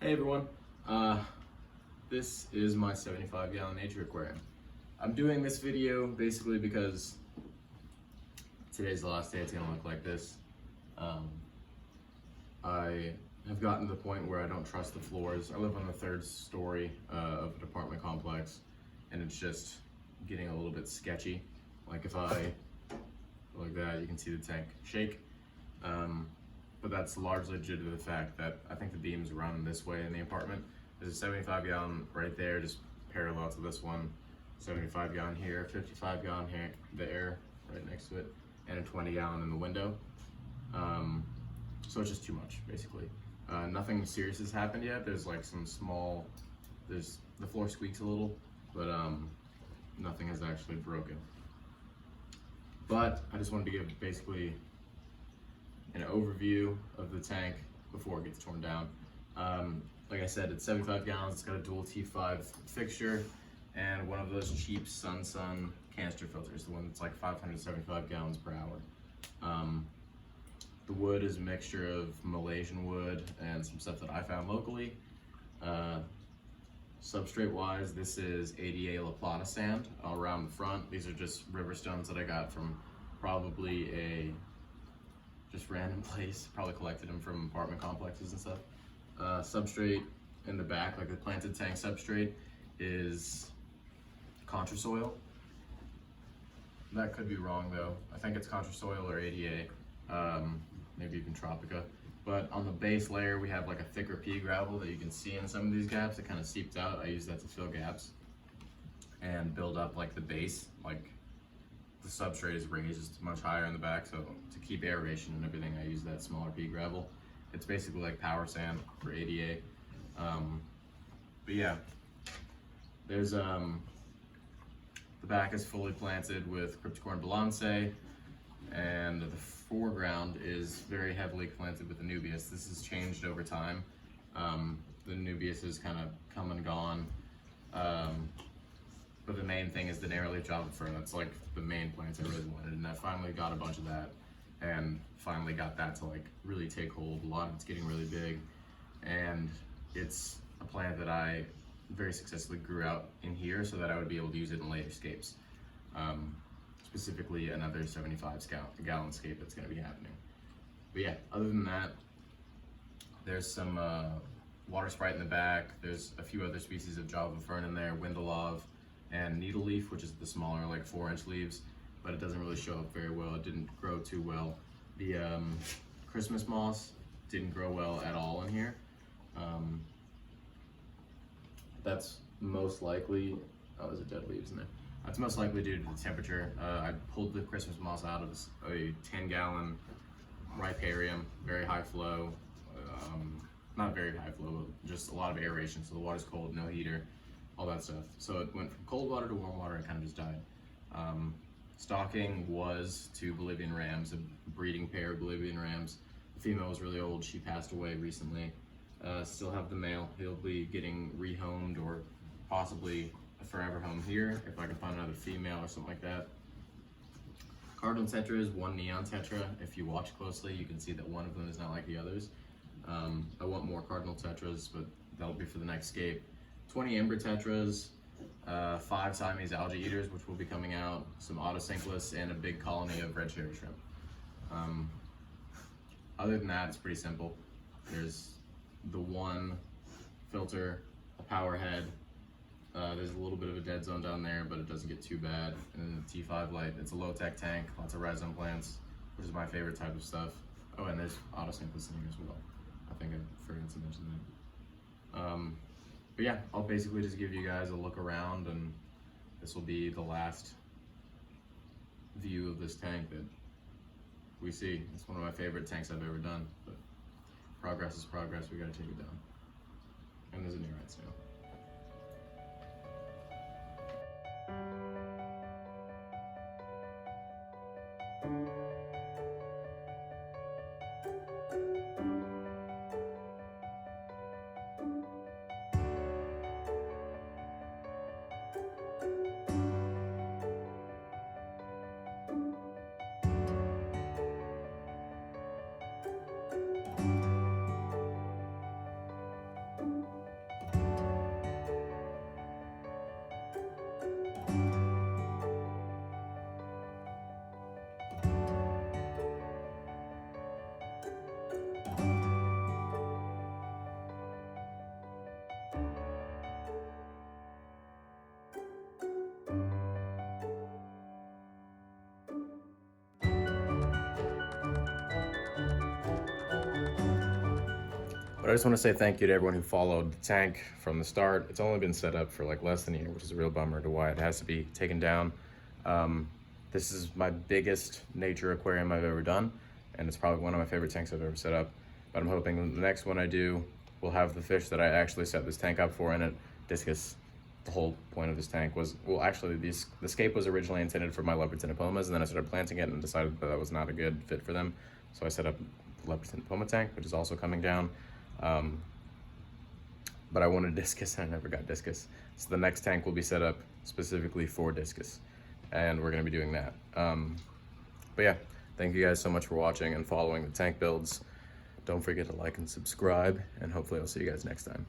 Hey everyone, this is my 75-gallon nature aquarium. I'm doing this video basically because today's the last day it's gonna look like this. I have gotten to the point where I don't trust the floors. I live on the third story of an apartment complex, and it's just getting a little bit sketchy. Like if I go like that, you can see the tank shake. But that's largely due to the fact that I think the beams run this way in the apartment. There's a 75-gallon right there, just parallel to this one. 75-gallon here, 55-gallon here, there, right next to it, and a 20-gallon in the window. So it's just too much, basically. Nothing serious has happened yet. There's like some small, the floor squeaks a little, but nothing has actually broken. But I just wanted to give basically an overview of the tank before it gets torn down. Like I said, it's 75 gallons, it's got a dual T5 fixture and one of those cheap Sun canister filters, the one that's like 575 gallons per hour. The wood is a mixture of Malaysian wood and some stuff that I found locally. Substrate wise, this is ADA La Plata sand all around the front. These are just river stones that I got from probably a just random place, probably collected them from apartment complexes and stuff. Substrate in the back, like the planted tank substrate, is contra soil. That could be wrong though. I think it's contra soil or ADA, maybe even Tropica. But on the base layer, we have like a thicker pea gravel that you can see in some of these gaps. It kind of seeped out. I use that to fill gaps and build up like the base, like the substrate is raised much higher in the back, so to keep aeration and everything, I use that smaller pea gravel. It's basically like power sand for ADA. But yeah, there's the back is fully planted with Cryptocorn Balansae, and the foreground is very heavily planted with Anubias. This has changed over time. The Anubias has kind of come and gone. But the main thing is the narrow-leaf Java Fern. That's like the main plants I really wanted, and I finally got a bunch of that, and finally got that to like really take hold. A lot of it's getting really big, and it's a plant that I very successfully grew out in here so that I would be able to use it in later scapes. Specifically another 75-gallon scape that's going to be happening. But yeah, other than that, there's some water sprite in the back. There's a few other species of Java Fern in there, Windalov, and needle leaf, which is the smaller, like 4-inch leaves, but it doesn't really show up very well. It didn't grow too well. The Christmas moss didn't grow well at all in here. That's most likely, oh, there's a dead leaves in there. That's most likely due to the temperature. I pulled the Christmas moss out of a 10-gallon riparium, very high flow, not very high flow, just a lot of aeration, so the water's cold, no heater, all that stuff. So it went from cold water to warm water and kind of just died. Stocking was 2 Bolivian rams, a breeding pair of Bolivian rams. The female was really old, she passed away recently. Still have the male. He'll be getting rehomed or possibly a forever home here if I can find another female or something like that. Cardinal tetras, 1 neon tetra. If you watch closely, you can see that one of them is not like the others. I want more cardinal tetras, but that'll be for the next scape. 20 ember tetras, 5 Siamese algae eaters, which will be coming out, some autosynclus, and a big colony of red cherry shrimp. Other than that, it's pretty simple. There's the one filter, a power head. There's a little bit of a dead zone down there, but it doesn't get too bad. And then the T5 light. It's a low-tech tank, lots of rhizome plants, which is my favorite type of stuff. Oh, and there's autosynclus in here as well. I think I forgot to mention that. But yeah, I'll basically just give you guys a look around, and this will be the last view of this tank that we see. It's one of my favorite tanks I've ever done, but progress is progress, we gotta take it down. And there's a near-right snail. But I just want to say thank you to everyone who followed the tank from the start. It's only been set up for like less than a year, which is a real bummer to why it has to be taken down. This is my biggest nature aquarium I've ever done, and it's probably one of my favorite tanks I've ever set up. But I'm hoping the next one I do will have the fish that I actually set this tank up for in it. Discus. The whole point of this tank was, well, actually, the scape was originally intended for my leopard tenipomas, and then I started planting it and decided that was not a good fit for them. So I set up the leopard tenipoma tank, which is also coming down. But I wanted discus and I never got discus. So the next tank will be set up specifically for discus, and we're gonna be doing that. But yeah, thank you guys so much for watching and following the tank builds. Don't forget to like and subscribe, and hopefully I'll see you guys next time.